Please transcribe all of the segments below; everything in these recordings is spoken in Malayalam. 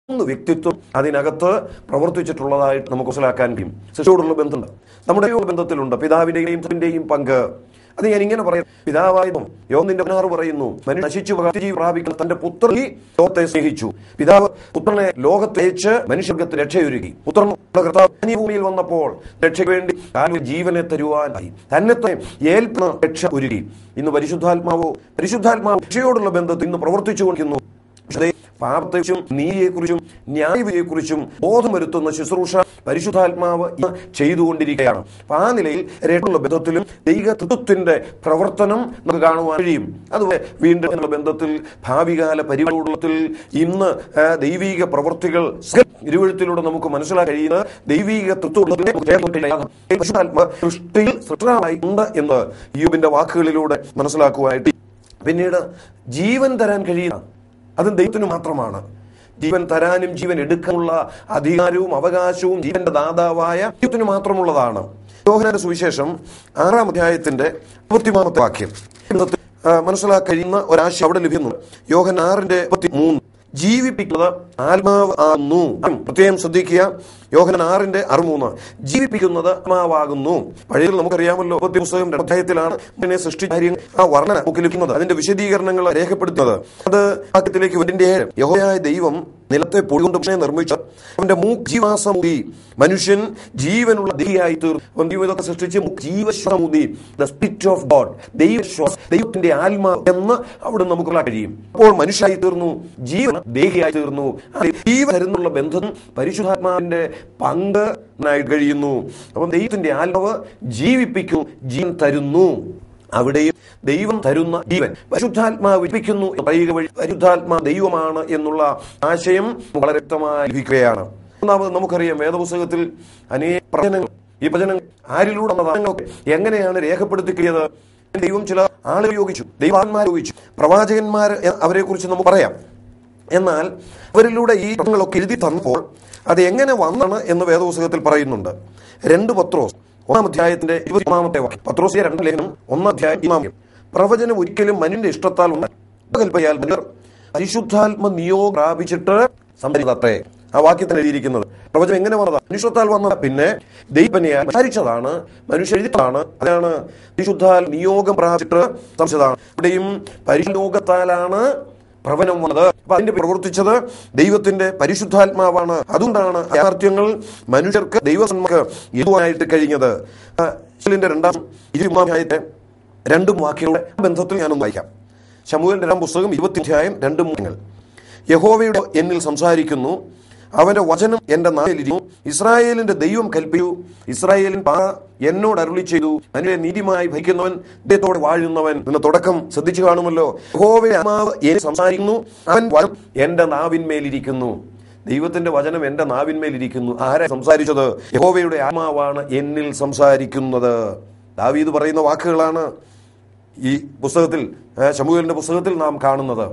വ്യക്തിത്വം അതിനകത്ത് പ്രവർത്തിച്ചിട്ടുള്ളതായിട്ട് നമുക്ക് മനസ്സിലാക്കാൻ കഴിയും. സൃഷ്ടിയോടുള്ള ബന്ധമുണ്ട്, നമ്മുടെ ബന്ധത്തിലുണ്ട് പിതാവിന്റെയും പങ്ക്. അത് ഞാൻ ഇങ്ങനെ പറയാം. പിതാവായതും യോഹന്നാന്റെ 16 പറയുന്നു, മനുഷ്യൻ നശിച്ചു ജീവൻ പ്രാപിക്കുന്ന തന്റെ പുത്രൻ ഈ ലോകത്തെ സ്നേഹിച്ചു. പിതാവ് പുത്രനെ ലോകത്തെ അയച്ച് മനുഷ്യർക്ക് രക്ഷയൊരുക്കി. പുത്രൻ കർത്താവ് ഭൂമിയിൽ വന്നപ്പോൾ രക്ഷയ്ക്ക് വേണ്ടി ജീവനെ തരുവാനായി തന്നെ ഏൽപ്പ രക്ഷ ഒരുക്കി. ഇന്ന് പരിശുദ്ധാത്മാവ് രക്ഷയോടുള്ള ബന്ധത്തിൽ ഇന്ന് പ്രവർത്തിച്ചു കൊണ്ടിരിക്കുന്നു. പാപത്തെക്കുറിച്ചും നീതിയെക്കുറിച്ചും ന്യായവിധിയെക്കുറിച്ചും ബോധം വരുത്തുന്ന ശുശ്രൂഷ പരിശുദ്ധാത്മാവ് ചെയ്തുകൊണ്ടിരിക്കുകയാണ്. അപ്പൊ ആ നിലയിൽ രക്ഷയുള്ള ബന്ധത്തിലും ദൈവത്വത്തിന്റെ പ്രവർത്തനം നമുക്ക് കാണുവാൻ കഴിയും. അതുപോലെ വീണ്ടും ബന്ധത്തിൽ ഭാവികാല പരിപാടിയിൽ ഇന്ന് ദൈവിക പ്രവൃത്തികൾ ഇരുവഴുത്തിലൂടെ നമുക്ക് മനസ്സിലാക്കാൻ കഴിയുന്ന ദൈവിക സൃഷ്ടിയിൽ സൃഷ്ടാവായി ഉണ്ട് എന്ന് യോബിന്റെ വാക്കുകളിലൂടെ മനസ്സിലാക്കുവാനായിട്ട്. പിന്നീട് ജീവൻ തരാൻ കഴിയുന്ന അതും ദൈവത്തിന് മാത്രമാണ്. ജീവൻ തരാനും ജീവൻ എടുക്കാനുള്ള അധികാരവും അവകാശവും ജീവന്റെ ദാതാവായ ദൈവത്തിന് മാത്രമുള്ളതാണ്. യോഹന്നാന്റെ സുവിശേഷം 6-ാം അധ്യായത്തിന്റെ 23-ാമത്തെ വാക്യം മനസ്സിലാക്കാൻ കഴിയുന്ന ഒരാശയം അവിടെ ലഭിക്കുന്നു. യോഹന്നാൻ 6:23 ജീവിപ്പിക്കുന്നത് ആത്മാവ് ആകുന്നു. പ്രത്യേകം ശ്രദ്ധിക്കുക. യോഹന്നാൻ 6:63 ജീവിപ്പിക്കുന്നത് ആത്മാവാകുന്നു. പഴയ നമുക്കറിയാമല്ലോ, പുസ്തകം 2 അധ്യായത്തിലാണ് സൃഷ്ടി കാര്യങ്ങൾ ആ വർണ്ണന നമുക്ക് ലഭിക്കുന്നത്, അതിന്റെ വിശദീകരണങ്ങൾ രേഖപ്പെടുത്തുന്നത്. അത് വാക്യത്തിലേക്ക് 7 യഹോവയായ ദൈവം നിലത്തെ പൊടികൊണ്ട് നിർമ്മിച്ച അവന്റെ മൂക്ജീവാസമൂതി മനുഷ്യൻ ജീവനുള്ള ദേഹിയായി തീർന്നു. ഇതൊക്കെ സൃഷ്ടിച്ച് ജീവശ്വാസമൂതി, ദ സ്പിരിറ്റ് ഓഫ് ഗോഡ്, ദൈവത്തിന്റെ ആത്മാവ് എന്ന് അവിടെ നമുക്ക് കഴിയും. അപ്പോൾ മനുഷ്യനായി തീർന്നു, ജീവൻ ദേഹിയായി തീർന്നു. ജീവൻ തരുന്നുള്ള ബന്ധം പരിശുദ്ധാത്മാവിന്റെ പങ്ക് കഴിയുന്നു. അപ്പം ദൈവത്തിന്റെ ആത്മാവ് ജീവിപ്പിക്കും, ജീവൻ തരുന്നു. അവിടെയും ദൈവം തരുന്ന ജീവൻ പരിശുദ്ധാത്മാവ് വിപ്പിക്കുന്നു പറയുക വഴി പരിശുദ്ധാത്മാ ദൈവമാണ് എന്നുള്ള ആശയം വളരെ വ്യക്തമായി ലഭിക്കുകയാണ്. ഒന്നാമത് നമുക്കറിയാം, വേദപുസ്തകത്തിൽ അനേക പ്രവചനങ്ങൾ, ഈ പ്രവചനങ്ങൾ ആരിലൂടെ എങ്ങനെയാണ് രേഖപ്പെടുത്തിയത്? ദൈവം ചില ആളെ ഉപയോഗിച്ചു, ദൈവാത്മാരെ ഉപയോഗിച്ചു, പ്രവാചകന്മാർ അവരെ കുറിച്ച് നമുക്ക് പറയാം. എന്നാൽ അവരിലൂടെ ഈ പ്രവചനങ്ങളൊക്കെ എഴുതി തന്നപ്പോൾ അത് എങ്ങനെ വന്നാണ് എന്ന് വേദപുസ്തകത്തിൽ പറയുന്നുണ്ട്. 2 പത്രോസ് 1-ാം അധ്യായത്തിന്റെ 21-ാമത്തെ വാക്യം. പത്രോസിയ 2 ലേഖനം 1-ാം അധ്യായം. പ്രവചനം ഒരിക്കലും മനുഷ്യന്റെ ഇഷ്ടത്താൽ കൽപ്പയാൽ പരിശുദ്ധാത്മ നിയോഗം പ്രാപിച്ചിട്ട് സംഭവിച്ചതത്രേ. ആ വാക്യത്തിൽ എഴുതിയിരിക്കുന്നത് പ്രവചനം എങ്ങനെ വന്നതാണ്? മനുഷ്യത്താൽ വന്നത്. പിന്നെ ദൈവനെയാൽ വിചാരിച്ചതാണ്, മനുഷ്യ എഴുതിയതാണ്. അതാണ് പരിശുദ്ധാൽ നിയോഗം പ്രാപിച്ചിട്ട് സംഭവിച്ചതാണ്. ഇവിടെയും പരിശുദ്ധാലാണ് പ്രവചനം വന്നത്. അപ്പൊ അതിന്റെ പ്രവർത്തിച്ചത് ദൈവത്തിന്റെ പരിശുദ്ധാത്മാവാണ്. അതുകൊണ്ടാണ് യാഥാർത്ഥ്യങ്ങൾ മനുഷ്യർക്ക് ദൈവസന്മാർക്ക് എഴുതുവാനായിട്ട് കഴിഞ്ഞത്. 2-ാം അധ്യായത്തെ 2 വാക്യങ്ങളുടെ ബന്ധത്തിൽ ഞാനൊന്ന് വായിക്കാം. ശമൂവേലിന്റെ 2-ാം പുസ്തകം 20-ാം അധ്യായം 2 വാക്യങ്ങൾ. യഹോവയുടെ എന്നിൽ സംസാരിക്കുന്നു, അവന്റെ വചനം എന്റെ നാവിലിരിക്കുന്നു. ഇസ്രായേലിന്റെ ദൈവം കൽപ്പിച്ചു, ഇസ്രായേലിൻ എന്നോട് അരുളി ചെയ്തു, അതിനെ നീതിമായി ഭരിക്കുന്നവൻ, ദൈവത്തോടെ വാഴുന്നവൻ. എന്ന തുടക്കം ശ്രദ്ധിച്ചു കാണുമല്ലോ. യഹോവയുടെ ആത്മാവ് എന്നിൽ സംസാരിക്കുന്നു, അവൻ വചനം എന്റെ നാവിന്മേലിരിക്കുന്നു. ദൈവത്തിന്റെ വചനം എന്റെ നാവിന്മേലിരിക്കുന്നു. ആരാ സംസാരിച്ചത്? യഹോവയുടെ ആത്മാവാണ് എന്നിൽ സംസാരിക്കുന്നത്. ദാവീദ് പറയുന്ന വാക്കുകളാണ് ഈ പുസ്തകത്തിൽ, ശമൂവേലിന്റെ പുസ്തകത്തിൽ നാം കാണുന്നത്.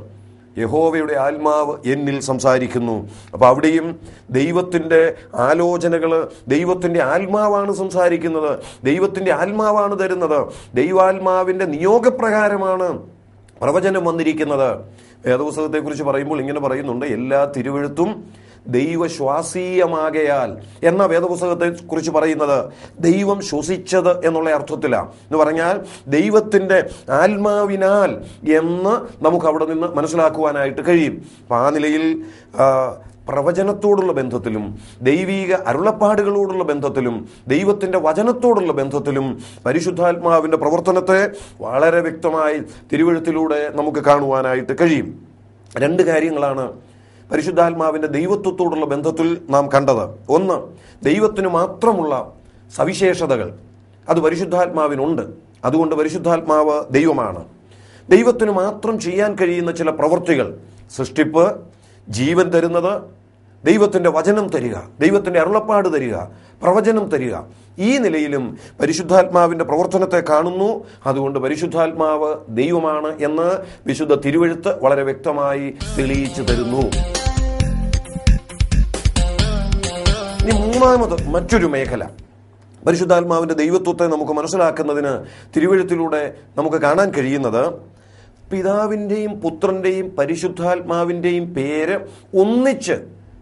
യഹോവയുടെ ആത്മാവ് എന്നിൽ സംസാരിക്കുന്നു. അപ്പൊ അവിടെയും ദൈവത്തിന്റെ ആലോചനകള്, ദൈവത്തിന്റെ ആത്മാവാണ് സംസാരിക്കുന്നത്, ദൈവത്തിന്റെ ആത്മാവാണ് തരുന്നത്. ദൈവാത്മാവിന്റെ നിയോഗപ്രകാരമാണ് പ്രവചനം വന്നിരിക്കുന്നത്. വേദപുസ്തകത്തെ കുറിച്ച് പറയുമ്പോൾ ഇങ്ങനെ പറയുന്നുണ്ട്, എല്ലാ തിരുവെഴുത്തും ദൈവശ്വാസീയമാകയാൽ എന്ന വേദപുസ്തകത്തെ കുറിച്ച് പറയുന്നത് ദൈവം ശ്വസിച്ചത് എന്നുള്ള അർത്ഥത്തിലാണ്. എന്ന് പറഞ്ഞാൽ ദൈവത്തിന്റെ ആത്മാവിനാൽ എന്ന് നമുക്ക് അവിടെ നിന്ന് മനസ്സിലാക്കുവാനായിട്ട് കഴിയും. അപ്പം ആ നിലയിൽ പ്രവചനത്തോടുള്ള ബന്ധത്തിലും ദൈവീക അരുളപ്പാടുകളോടുള്ള ബന്ധത്തിലും ദൈവത്തിന്റെ വചനത്തോടുള്ള ബന്ധത്തിലും പരിശുദ്ധാത്മാവിന്റെ പ്രവർത്തനത്തെ വളരെ വ്യക്തമായി തിരുവെഴുത്തിലൂടെ നമുക്ക് കാണുവാനായിട്ട് കഴിയും. 2 കാര്യങ്ങളാണ് പരിശുദ്ധാത്മാവിന്റെ ദൈവത്വത്തോടുള്ള ബന്ധത്തിൽ നാം കണ്ടത്. ഒന്ന്, ദൈവത്തിന് മാത്രമുള്ള സവിശേഷതകൾ അത് പരിശുദ്ധാത്മാവിനുണ്ട്. അതുകൊണ്ട് പരിശുദ്ധാത്മാവ് ദൈവമാണ്. ദൈവത്തിന് മാത്രം ചെയ്യാൻ കഴിയുന്ന ചില പ്രവൃത്തികൾ, സൃഷ്ടിപ്പ്, ജീവൻ തരുന്നത്, ദൈവത്തിന്റെ വചനം തരിക, ദൈവത്തിന്റെ അരുളപ്പാട് തരിക, പ്രവചനം തരിക. ഈ നിലയിലും പരിശുദ്ധാത്മാവിന്റെ പ്രവർത്തനത്തെ കാണുന്നു. അതുകൊണ്ട് പരിശുദ്ധാത്മാവ് ദൈവമാണ് എന്ന് വിശുദ്ധ തിരുവെഴുത്ത് വളരെ വ്യക്തമായി തെളിയിച്ചു തരുന്നു. ഇനി 3-ാമത് മറ്റൊരു മേഖല, പരിശുദ്ധാത്മാവിന്റെ ദൈവത്വത്തെ നമുക്ക് മനസ്സിലാക്കുന്നതിന് തിരുവെഴുത്തിലൂടെ നമുക്ക് കാണാൻ കഴിയുന്നത്, പിതാവിന്റെയും പുത്രന്റെയും പരിശുദ്ധാത്മാവിന്റെയും പേര് ഒന്നിച്ച്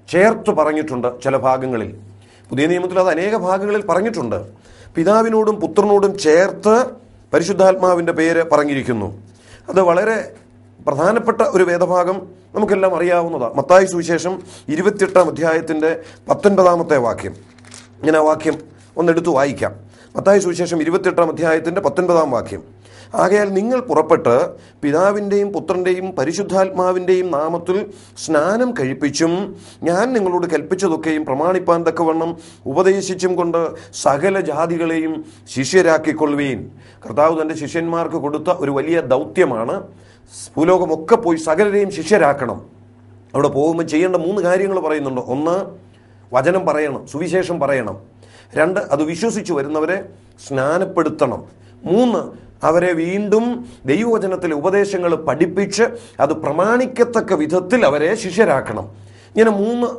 ചേർത്ത് പറഞ്ഞിട്ടുണ്ട് ചില ഭാഗങ്ങളിൽ. പുതിയ നിയമത്തിൽ അത് അനേക ഭാഗങ്ങളിൽ പറഞ്ഞിട്ടുണ്ട്. പിതാവിനോടും പുത്രനോടും ചേർത്ത് പരിശുദ്ധാത്മാവിൻ്റെ പേര് പറഞ്ഞിരിക്കുന്നു. അത് വളരെ പ്രധാനപ്പെട്ട ഒരു വേദഭാഗം, നമുക്കെല്ലാം അറിയാവുന്നതാണ്. മത്തായി സുവിശേഷം 28-ാം അധ്യായത്തിൻ്റെ 19-ാമത്തെ വാക്യം. ഞാൻ ആ വാക്യം ഒന്നെടുത്ത് വായിക്കാം. മത്തായി സുവിശേഷം 28-ാം അധ്യായത്തിൻ്റെ 19-ാം വാക്യം. ആകയാൽ നിങ്ങൾ പുറപ്പെട്ട് പിതാവിൻ്റെയും പുത്രൻ്റെയും പരിശുദ്ധാത്മാവിൻ്റെയും നാമത്തിൽ സ്നാനം കഴിപ്പിച്ചും ഞാൻ നിങ്ങളോട് കൽപ്പിച്ചതൊക്കെയും പ്രമാണിപ്പാൻ തക്കവണ്ണം ഉപദേശിച്ചും കൊണ്ട് സകല ജാതികളെയും ശിഷ്യരാക്കിക്കൊള്ളുവീൻ. കർത്താവ് തൻ്റെ ശിഷ്യന്മാർക്ക് കൊടുത്ത ഒരു വലിയ ദൗത്യമാണ്. ഭൂലോകമൊക്കെ പോയി സകലരെയും ശിഷ്യരാക്കണം. അവിടെ പോകുമ്പോൾ ചെയ്യേണ്ട 3 കാര്യങ്ങൾ പറയുന്നുണ്ട്. 1, വചനം പറയണം, സുവിശേഷം പറയണം. 2, അത് വിശ്വസിച്ച് വരുന്നവരെ സ്നാനപ്പെടുത്തണം. 3, അവരെ വീണ്ടും ദൈവവചനത്തിലെ ഉപദേശങ്ങൾ പഠിപ്പിച്ച് അത് പ്രമാണിക്കത്തക്ക വിധത്തിൽ അവരെ ശിഷ്യരാക്കണം. ഇങ്ങനെ 3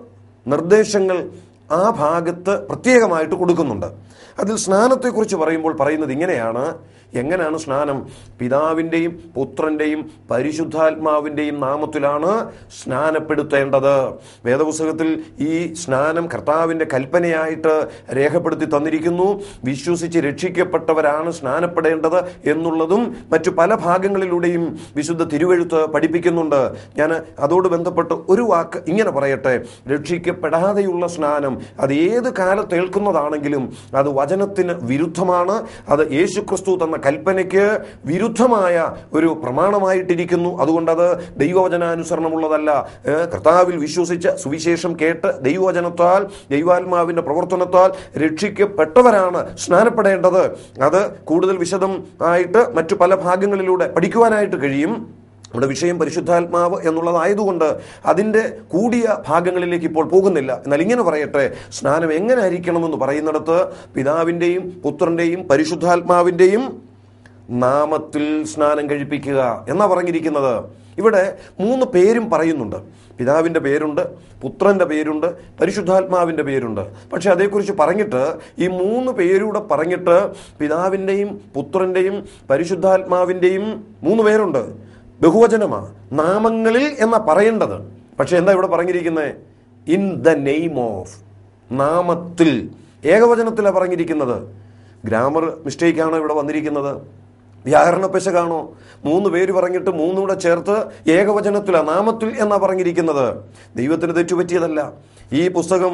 നിർദ്ദേശങ്ങൾ ആ ഭാഗത്ത് പ്രത്യേകമായിട്ട് കൊടുക്കുന്നുണ്ട്. അതിൽ സ്നാനത്തെക്കുറിച്ച് പറയുമ്പോൾ പറയുന്നത് ഇങ്ങനെയാണ്. എങ്ങനെയാണ് സ്നാനം? പിതാവിൻ്റെയും പുത്രൻ്റെയും പരിശുദ്ധാത്മാവിൻ്റെയും നാമത്തിലാണ് സ്നാനപ്പെടുത്തേണ്ടത്. വേദപുസ്തകത്തിൽ ഈ സ്നാനം കർത്താവിൻ്റെ കൽപ്പനയായിട്ട് രേഖപ്പെടുത്തി തന്നിരിക്കുന്നു. വിശ്വസിച്ച് രക്ഷിക്കപ്പെട്ടവരാണ് സ്നാനപ്പെടേണ്ടത് എന്നുള്ളതും മറ്റു പല ഭാഗങ്ങളിലൂടെയും വിശുദ്ധ തിരുവെഴുത്ത് പഠിപ്പിക്കുന്നുണ്ട്. ഞാൻ അതോട് ബന്ധപ്പെട്ട് ഒരു വാക്ക് ഇങ്ങനെ പറയട്ടെ. രക്ഷിക്കപ്പെടാതെയുള്ള സ്നാനം അത് ഏത് കാലത്ത് ഏൽക്കുന്നതാണെങ്കിലും അത് വചനത്തിന് വിരുദ്ധമാണ്. അത് യേശുക്രിസ്തു തന്ന കൽപ്പനയ്ക്ക് വിരുദ്ധമായ ഒരു പ്രമാണമായിട്ടിരിക്കുന്നു. അതുകൊണ്ടത് ദൈവവചനാനുസരണമുള്ളതല്ല. കർത്താവിൽ വിശ്വസിച്ച് സുവിശേഷം കേട്ട് ദൈവവചനത്താൽ ദൈവാത്മാവിൻ്റെ പ്രവർത്തനത്താൽ രക്ഷിക്കപ്പെട്ടവരാണ് സ്നാനപ്പെടേണ്ടത്. അത് കൂടുതൽ വിശദമായിട്ട് മറ്റു പല ഭാഗങ്ങളിലൂടെ പഠിക്കുവാനായിട്ട് കഴിയും. നമ്മുടെ വിഷയം പരിശുദ്ധാത്മാവ് എന്നുള്ളതായതുകൊണ്ട് അതിൻ്റെ കൂടിയ ഭാഗങ്ങളിലേക്ക് ഇപ്പോൾ പോകുന്നില്ല. എന്നാൽ ഇങ്ങനെ പറയട്ടെ, സ്നാനം എങ്ങനെ ആയിരിക്കണമെന്ന് പറയുന്നിടത്ത് പിതാവിൻ്റെയും പുത്രൻ്റെയും പരിശുദ്ധാത്മാവിൻ്റെയും നാമത്തിൽ സ്നാനം കഴിപ്പിക്കുക എന്നാ പറഞ്ഞിരിക്കുന്നത്. ഇവിടെ 3 പേരും പറയുന്നുണ്ട്. പിതാവിൻ്റെ പേരുണ്ട്, പുത്രൻ്റെ പേരുണ്ട്, പരിശുദ്ധാത്മാവിൻ്റെ പേരുണ്ട്. പക്ഷെ അതേക്കുറിച്ച് പറഞ്ഞിട്ട് ഈ 3 പേരൂടെ പറഞ്ഞിട്ട് പിതാവിൻ്റെയും പുത്രൻ്റെയും പരിശുദ്ധാത്മാവിൻ്റെയും 3 പേരുണ്ട്. ബഹുവചനമാണ്. നാമങ്ങളിൽ എന്നാ പറയേണ്ടത്. പക്ഷെ എന്താ ഇവിടെ പറഞ്ഞിരിക്കുന്നത്? ഇൻ ദ നെയിം ഓഫ്, നാമത്തിൽ. ഏകവചനത്തിലാണ് പറഞ്ഞിരിക്കുന്നത്. ഗ്രാമർ മിസ്റ്റേക്കാണോ ഇവിടെ വന്നിരിക്കുന്നത്? വ്യാകരണ പെശകാണോ? 3 പേര് പറഞ്ഞിട്ട് 3 കൂടെ ചേർത്ത് ഏകവചനത്തിലാണ്, നാമത്തിൽ എന്നാ പറഞ്ഞിരിക്കുന്നത്. ദൈവത്തിന് തെറ്റുപറ്റിയതല്ല. ഈ പുസ്തകം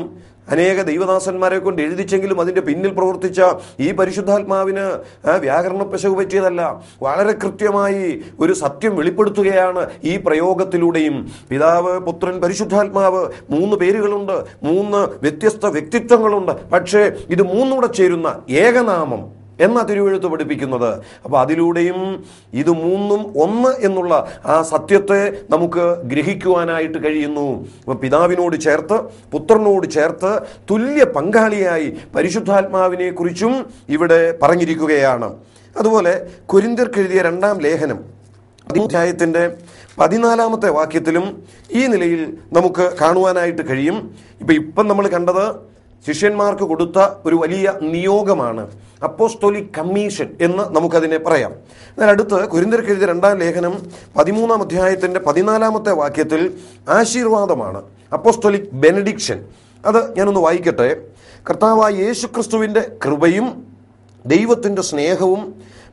അനേക ദൈവദാസന്മാരെ കൊണ്ട് എഴുതിച്ചെങ്കിലും അതിൻ്റെ പിന്നിൽ പ്രവർത്തിച്ച ഈ പരിശുദ്ധാത്മാവിന് വ്യാകരണ പെശക് പറ്റിയതല്ല. വളരെ കൃത്യമായി ഒരു സത്യം വെളിപ്പെടുത്തുകയാണ് ഈ പ്രയോഗത്തിലൂടെയും. പിതാവ്, പുത്രൻ, പരിശുദ്ധാത്മാവ് 3 പേരുകളുണ്ട്, 3 വ്യത്യസ്ത വ്യക്തിത്വങ്ങളുണ്ട്. പക്ഷേ ഇത് 3 കൂടെ ചേരുന്ന ഏകനാമം എന്നാ തിരുവെഴുത്ത് പഠിപ്പിക്കുന്നത്. അപ്പോൾ അതിലൂടെയും ഇത് 3ഉം 1 എന്നുള്ള ആ സത്യത്തെ നമുക്ക് ഗ്രഹിക്കുവാനായിട്ട് കഴിയുന്നു. അപ്പോൾ പിതാവിനോട് ചേർത്ത് പുത്രനോട് ചേർത്ത് തുല്യ പങ്കാളിയായി പരിശുദ്ധാത്മാവിനെ കുറിച്ചും ഇവിടെ പറഞ്ഞിരിക്കുകയാണ്. അതുപോലെ കൊരിന്ത്യർക്ക് എഴുതിയ 2-ാം ലേഖനം അധ്യായത്തിൻ്റെ 14-ാമത്തെ വാക്യത്തിലും ഈ നിലയിൽ നമുക്ക് കാണുവാനായിട്ട് കഴിയും. ഇപ്പം നമ്മൾ കണ്ടത് ശിഷ്യന്മാർക്ക് കൊടുത്ത ഒരു വലിയ നിയോഗമാണ്, അപ്പോസ്തോലിക് കമ്മീഷൻ എന്ന് നമുക്കതിനെ പറയാം. എന്നാൽ അടുത്ത് കൊരിന്ത്യർക്ക് എഴുതിയ 2-ാം ലേഖനം 13-ാം അധ്യായത്തിൻ്റെ 14-ാമത്തെ വാക്യത്തിൽ ആശീർവാദമാണ്, അപ്പോസ്തോലിക് ബെനഡിക്ഷൻ. അത് ഞാനൊന്ന് വായിക്കട്ടെ. കർത്താവായ യേശുക്രിസ്തുവിൻ്റെ കൃപയും ദൈവത്തിൻ്റെ സ്നേഹവും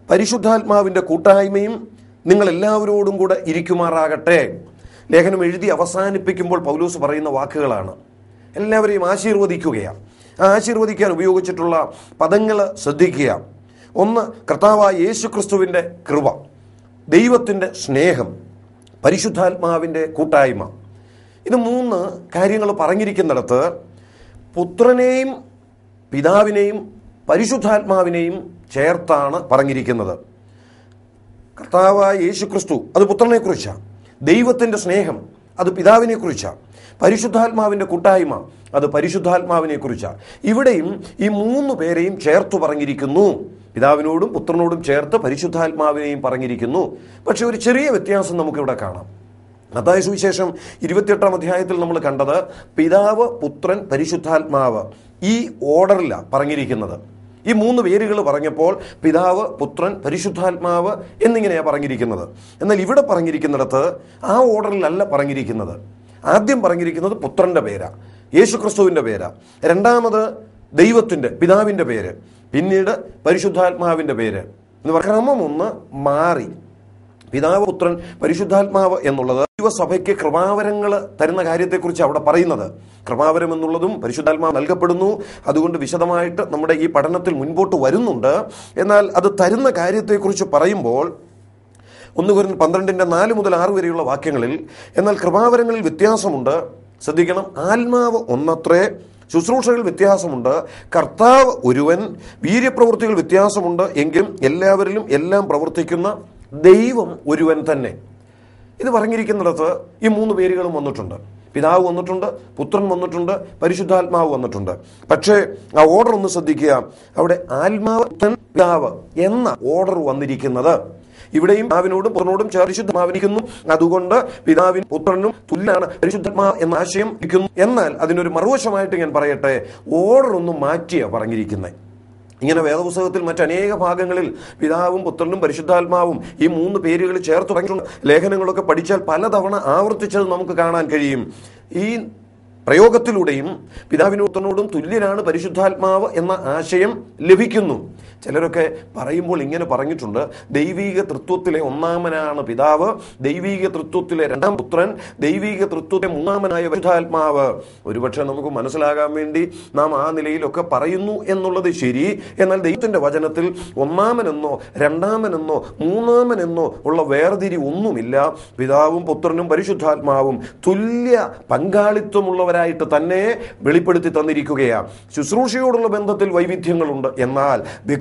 പരിശുദ്ധാത്മാവിൻ്റെ കൂട്ടായ്മയും നിങ്ങളെല്ലാവരോടും കൂടെ ഇരിക്കുമാറാകട്ടെ. ലേഖനം എഴുതി അവസാനിപ്പിക്കുമ്പോൾ പൗലോസ് പറയുന്ന വാക്കുകളാണ്. എല്ലാവരെയും ആശീർവദിക്കുകയാണ്. ആശീർവദിക്കാൻ ഉപയോഗിച്ചിട്ടുള്ള പദങ്ങൾ ശ്രദ്ധിക്കുക. 1, കർത്താവായ യേശുക്രിസ്തുവിൻ്റെ കൃപ, ദൈവത്തിൻ്റെ സ്നേഹം, പരിശുദ്ധാത്മാവിൻ്റെ കൂട്ടായ്മ. ഇത് 3 കാര്യങ്ങൾ പറഞ്ഞിരിക്കുന്നിടത്ത് പുത്രനെയും പിതാവിനെയും പരിശുദ്ധാത്മാവിനെയും ചേർത്താണ് പറഞ്ഞിരിക്കുന്നത്. കർത്താവായ യേശുക്രിസ്തു അത് പുത്രനെ കുറിച്ചാണ്, ദൈവത്തിൻ്റെ സ്നേഹം അത് പിതാവിനെ കുറിച്ചാണ്, പരിശുദ്ധാത്മാവിൻ്റെ കൂട്ടായ്മ അത് പരിശുദ്ധാത്മാവിനെ കുറിച്ചാണ്. ഇവിടെയും ഈ 3 പേരെയും ചേർത്തു പറഞ്ഞിരിക്കുന്നു. പിതാവിനോടും പുത്രനോടും ചേർത്ത് പരിശുദ്ധാത്മാവിനെയും പറഞ്ഞിരിക്കുന്നു. പക്ഷെ ഒരു ചെറിയ വ്യത്യാസം നമുക്കിവിടെ കാണാം. മത്തായി സുവിശേഷം 28-ാം അധ്യായത്തിൽ നമ്മൾ കണ്ടത് പിതാവ്, പുത്രൻ, പരിശുദ്ധാത്മാവ് ഈ ഓർഡറിലാണ് പറഞ്ഞിരിക്കുന്നത്. ഈ 3 പേരുകൾ പറഞ്ഞപ്പോൾ പിതാവ്, പുത്രൻ, പരിശുദ്ധാത്മാവ് എന്നിങ്ങനെയാണ് പറഞ്ഞിരിക്കുന്നത്. എന്നാൽ ഇവിടെ പറഞ്ഞിരിക്കുന്നിടത്ത് ആ ഓർഡറിലല്ല പറഞ്ഞിരിക്കുന്നത്. ആദ്യം പറഞ്ഞിരിക്കുന്നത് പുത്രന്റെ പേരാ, യേശുക്രിസ്തുവിന്റെ പേരാ. രണ്ടാമത് ദൈവത്തിന്റെ പിതാവിന്റെ പേര്, പിന്നീട് പരിശുദ്ധാത്മാവിന്റെ പേര് എന്ന് പറഞ്ഞ ക്രമം ഒന്ന് മാറി. പിതാവ്, പുത്രൻ, പരിശുദ്ധാത്മാവ് എന്നുള്ളത് ദൈവസഭയ്ക്ക് കൃപാവരങ്ങൾ തരുന്ന കാര്യത്തെക്കുറിച്ച് അവിടെ പറയുന്നത്. കൃപാവരം എന്നുള്ളതും പരിശുദ്ധാത്മാവ് നൽകപ്പെടുന്നു. അതുകൊണ്ട് വിശദമായിട്ട് നമ്മുടെ ഈ പഠനത്തിൽ മുൻപോട്ട് വരുന്നുണ്ട്. എന്നാൽ അത് തരുന്ന കാര്യത്തെക്കുറിച്ച് പറയുമ്പോൾ 1 കൊരിന്ത്യർ 12:4 മുതൽ 6 വരെയുള്ള വാക്യങ്ങളിൽ എന്നാൽ കൃപാവരങ്ങളിൽ വ്യത്യാസമുണ്ട്. ശ്രദ്ധിക്കണം, ആത്മാവ് ഒന്നത്രേ, ശുശ്രൂഷകൾ വ്യത്യാസമുണ്ട്, കർത്താവ് ഒരുവൻ, വീര്യപ്രവൃത്തികൾ വ്യത്യാസമുണ്ട്, എങ്കിലും എല്ലാവരിലും എല്ലാം പ്രവർത്തിക്കുന്ന ദൈവം ഒരുവൻ തന്നെ. ഇത് പറഞ്ഞിരിക്കുന്നിടത്ത് ഈ 3 പേരുകളും വന്നിട്ടുണ്ട്. പിതാവ് വന്നിട്ടുണ്ട്, പുത്രൻ വന്നിട്ടുണ്ട്, പരിശുദ്ധാത്മാവ് വന്നിട്ടുണ്ട്. പക്ഷേ ആ ഓർഡർ ഒന്ന് ശ്രദ്ധിക്കുക. അവിടെ ആത്മാവ്, പിതാവ് എന്ന ഓർഡർ വന്നിരിക്കുന്നത് ഇവിടെയും പിതാവിനോടും പുത്രനോടും പരിശുദ്ധാത്മാവിരിക്കുന്നു. അതുകൊണ്ട് പിതാവിനും പുത്രനും തുല്യമാണ് പരിശുദ്ധാത്മാ എന്ന ആശയം ഇരിക്കുന്നു. എന്നാൽ അതിനൊരു മറുവശമായിട്ട് ഞാൻ പറയട്ടെ, ഓർഡർ ഒന്ന് മാറ്റിയാണ് പറഞ്ഞിരിക്കുന്നത്. ഇങ്ങനെ വേദപുസ്തകത്തിൽ മറ്റനേക ഭാഗങ്ങളിൽ പിതാവും പുത്രനും പരിശുദ്ധാത്മാവും ഈ 3 പേരുകൾ ചേർത്ത് തുടങ്ങിയിട്ടുണ്ട്. ലേഖനങ്ങളൊക്കെ പഠിച്ചാൽ പലതവണ ആവർത്തിച്ചത് നമുക്ക് കാണാൻ കഴിയും. ഈ പ്രയോഗത്തിലൂടെയും പിതാവിനും പുത്രനോടും തുല്യനാണ് പരിശുദ്ധാത്മാവ് എന്ന ആശയം ലഭിക്കുന്നു. ചിലരൊക്കെ പറയുമ്പോൾ ഇങ്ങനെ പറഞ്ഞിട്ടുണ്ട്, ദൈവീക തൃത്വത്തിലെ ഒന്നാമനാണ് പിതാവ്, ദൈവീക തൃത്വത്തിലെ രണ്ടാം പുത്രൻ, ദൈവീക തൃത്വത്തിലെ മൂന്നാമനായ പരിശുദ്ധാത്മാവ്. ഒരുപക്ഷെ നമുക്ക് മനസ്സിലാകാൻ വേണ്ടി നാം ആ നിലയിലൊക്കെ പറയുന്നു എന്നുള്ളത് ശരി. എന്നാൽ ദൈവത്തിന്റെ വചനത്തിൽ ഒന്നാമനെന്നോ രണ്ടാമനെന്നോ മൂന്നാമനെന്നോ ഉള്ള വേർതിരി ഒന്നുമില്ല. പിതാവും പുത്രനും പരിശുദ്ധാത്മാവും തുല്യ പങ്കാളിത്വമുള്ളവരായിട്ട് തന്നെ വെളിപ്പെടുത്തി തന്നിരിക്കുകയാണ്. ശുശ്രൂഷയോടുള്ള ബന്ധത്തിൽ വൈവിധ്യങ്ങളുണ്ട്, എന്നാൽ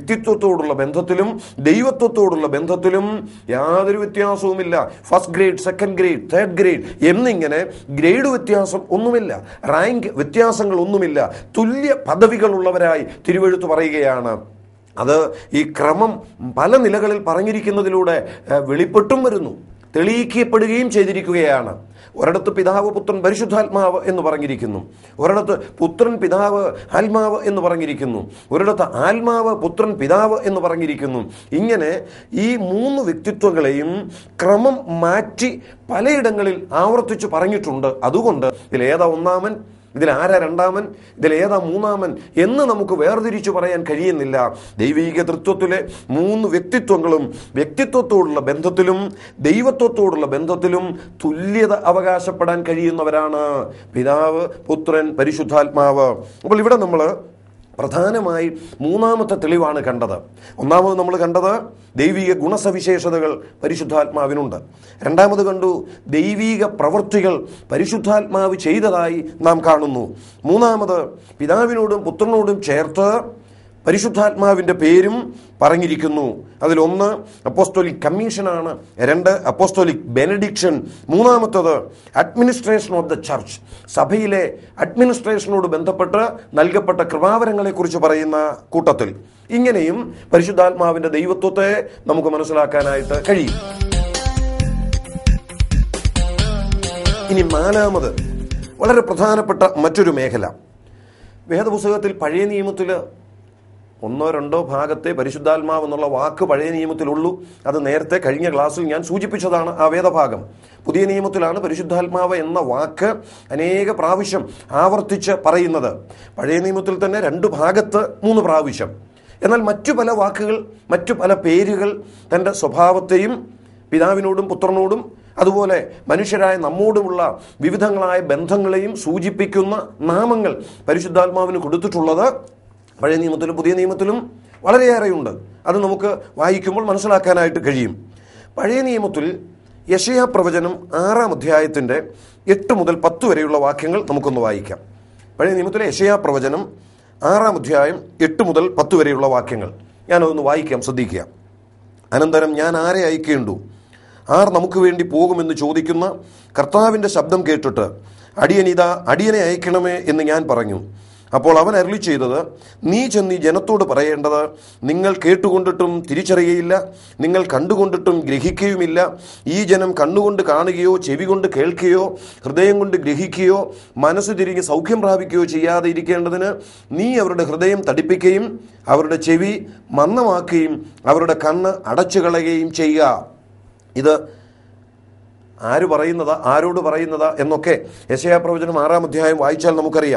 വ്യക്തിത്വത്തോടുള്ള ബന്ധത്തിലും ദൈവത്വത്തോടുള്ള ബന്ധത്തിലും യാതൊരു വ്യത്യാസവുമില്ല. First grade, second grade, third grade എന്നിങ്ങനെ ഗ്രേഡ് വ്യത്യാസം ഒന്നുമില്ല, റാങ്ക് വ്യത്യാസങ്ങൾ ഒന്നുമില്ല. തുല്യ പദവികളുള്ളവരായി തിരുവെഴുത്ത് പറയുകയാണ്. അത് ഈ ക്രമം പല നിലകളിൽ പറഞ്ഞിരിക്കുന്നതിലൂടെ വെളിപ്പെട്ടും വരുന്നു, തെളിയിക്കപ്പെടുകയും ചെയ്തിരിക്കുകയാണ്. ഒരിടത്ത് പിതാവ്, പുത്രൻ, പരിശുദ്ധാത്മാവ് എന്ന് പറഞ്ഞിരിക്കുന്നു, ഒരിടത്ത് പുത്രൻ, പിതാവ്, ആത്മാവ് എന്ന് പറഞ്ഞിരിക്കുന്നു, ഒരിടത്ത് ആത്മാവ്, പുത്രൻ, പിതാവ് എന്ന് പറഞ്ഞിരിക്കുന്നു. ഇങ്ങനെ ഈ 3 വ്യക്തിത്വങ്ങളെയും ക്രമം മാറ്റി പലയിടങ്ങളിൽ ആവർത്തിച്ച് പറഞ്ഞിട്ടുണ്ട്. അതുകൊണ്ട് ഇതിലേതാ ഒന്നാമൻ, ഇതിലാരാ രണ്ടാമൻ, ഇതിലേതാ മൂന്നാമൻ എന്ന് നമുക്ക് വേർതിരിച്ചു പറയാൻ കഴിയുന്നില്ല. ദൈവീക തൃത്വത്തിലെ 3 വ്യക്തിത്വങ്ങളും വ്യക്തിത്വത്തോടുള്ള ബന്ധത്തിലും ദൈവത്വത്തോടുള്ള ബന്ധത്തിലും തുല്യത അവകാശപ്പെടാൻ കഴിയുന്നവരാണ് പിതാവ്, പുത്രൻ, പരിശുദ്ധാത്മാവ്. അപ്പോൾ ഇവിടെ നമ്മൾ പ്രധാനമായി 3ാമത്തെ തെളിവാണ് കണ്ടത്. ഒന്നാമത് നമ്മൾ കണ്ടത് ദൈവിക ഗുണസവിശേഷതകൾ പരിശുദ്ധാത്മാവിനുണ്ട്. രണ്ടാമത് കണ്ടു ദൈവിക പ്രവൃത്തികൾ പരിശുദ്ധാത്മാവ് ചെയ്തതായി നാം കാണുന്നു. മൂന്നാമത് പിതാവിനോടും പുത്രനോടും ചേർത്ത് പരിശുദ്ധാത്മാവിൻ്റെ പേരും പറഞ്ഞിരിക്കുന്നു. അതിലൊന്ന് അപ്പോസ്തോലിക് കമ്മീഷനാണ്, 2 അപ്പോസ്തോലിക് ബെനഡിക്ഷൻ, മൂന്നാമത്തത് അഡ്മിനിസ്ട്രേഷൻ ഓഫ് ദ ചർച്ച്, സഭയിലെ അഡ്മിനിസ്ട്രേഷനോട് ബന്ധപ്പെട്ട് നൽകപ്പെട്ട കൃപാവരങ്ങളെക്കുറിച്ച് പറയുന്ന കൂട്ടത്തിൽ. ഇങ്ങനെയും പരിശുദ്ധാത്മാവിൻ്റെ ദൈവത്വത്തെ നമുക്ക് മനസ്സിലാക്കാനായിട്ട് കഴിയും. ഇനി 4ാമത് വളരെ പ്രധാനപ്പെട്ട മറ്റൊരു മേഖല, വേദപുസ്തകത്തിൽ പഴയ നിയമത്തിൽ 1-2 ഭാഗത്തെ പരിശുദ്ധാത്മാവ് എന്നുള്ള വാക്ക് പഴയ നിയമത്തിലുള്ളൂ. അത് നേരത്തെ കഴിഞ്ഞ ക്ലാസ്സിൽ ഞാൻ സൂചിപ്പിച്ചതാണ് ആ വേദഭാഗം. പുതിയ നിയമത്തിലാണ് പരിശുദ്ധാത്മാവ് എന്ന വാക്ക് അനേക പ്രാവശ്യം ആവർത്തിച്ച് പറയുന്നത്. പഴയ നിയമത്തിൽ തന്നെ 2 ഭാഗത്ത് 3 പ്രാവശ്യം. എന്നാൽ മറ്റു പല വാക്കുകൾ, മറ്റു പല പേരുകൾ തൻ്റെ സ്വഭാവത്തെയും പിതാവിനോടും പുത്രനോടും അതുപോലെ മനുഷ്യരായ നമ്മോടുമുള്ള വിവിധങ്ങളായ ബന്ധങ്ങളെയും സൂചിപ്പിക്കുന്ന നാമങ്ങൾ പരിശുദ്ധാത്മാവിന് കൊടുത്തിട്ടുള്ളത് പഴയ നിയമത്തിലും പുതിയ നിയമത്തിലും വളരെയേറെയുണ്ട്. അത് നമുക്ക് വായിക്കുമ്പോൾ മനസ്സിലാക്കാനായിട്ട് കഴിയും. പഴയ നിയമത്തിൽ യെശയ്യാ പ്രവചനം 6-ാം അധ്യായത്തിൻ്റെ 8 മുതൽ 10 വരെയുള്ള വാക്യങ്ങൾ നമുക്കൊന്ന് വായിക്കാം. പഴയ നിയമത്തിലെ യെശയ്യാ പ്രവചനം 6-ാം അധ്യായം 8 മുതൽ 10 വരെയുള്ള വാക്യങ്ങൾ ഞാനതൊന്ന് വായിക്കാം, ശ്രദ്ധിക്കുക. അനന്തരം ഞാൻ ആരെ അയക്കേണ്ടു, ആർ നമുക്ക് വേണ്ടി പോകുമെന്ന് ചോദിക്കുന്ന കർത്താവിൻ്റെ ശബ്ദം കേട്ടിട്ട് അടിയനിതാ, അടിയനെ അയക്കണമേ എന്ന് ഞാൻ പറഞ്ഞു. അപ്പോൾ അവൻ അരുളി ചെയ്തത്, നീ ചെന്ന് ഈ ജനത്തോട് പറയേണ്ടത്, നിങ്ങൾ കേട്ടുകൊണ്ടിട്ടും തിരിച്ചറിയയില്ല, നിങ്ങൾ കണ്ടുകൊണ്ടിട്ടും ഗ്രഹിക്കുകയുമില്ല. ഈ ജനം കണ്ണുകൊണ്ട് കാണുകയോ ചെവി കൊണ്ട് കേൾക്കുകയോ ഹൃദയം കൊണ്ട് ഗ്രഹിക്കുകയോ മനസ്സ് തിരിഞ്ഞ് സൗഖ്യം പ്രാപിക്കുകയോ ചെയ്യാതെ ഇരിക്കേണ്ടതിന് നീ അവരുടെ ഹൃദയം തടിപ്പിക്കുകയും അവരുടെ ചെവി മന്ദമാക്കുകയും അവരുടെ കണ്ണ് അടച്ചു കളയുകയും ചെയ്യുക. ഇത് ആര് പറയുന്നതാ, ആരോട് പറയുന്നതാ എന്നൊക്കെ യെശയ്യാ പ്രവചനം 6-ാം അധ്യായം വായിച്ചാൽ നമുക്കറിയാം.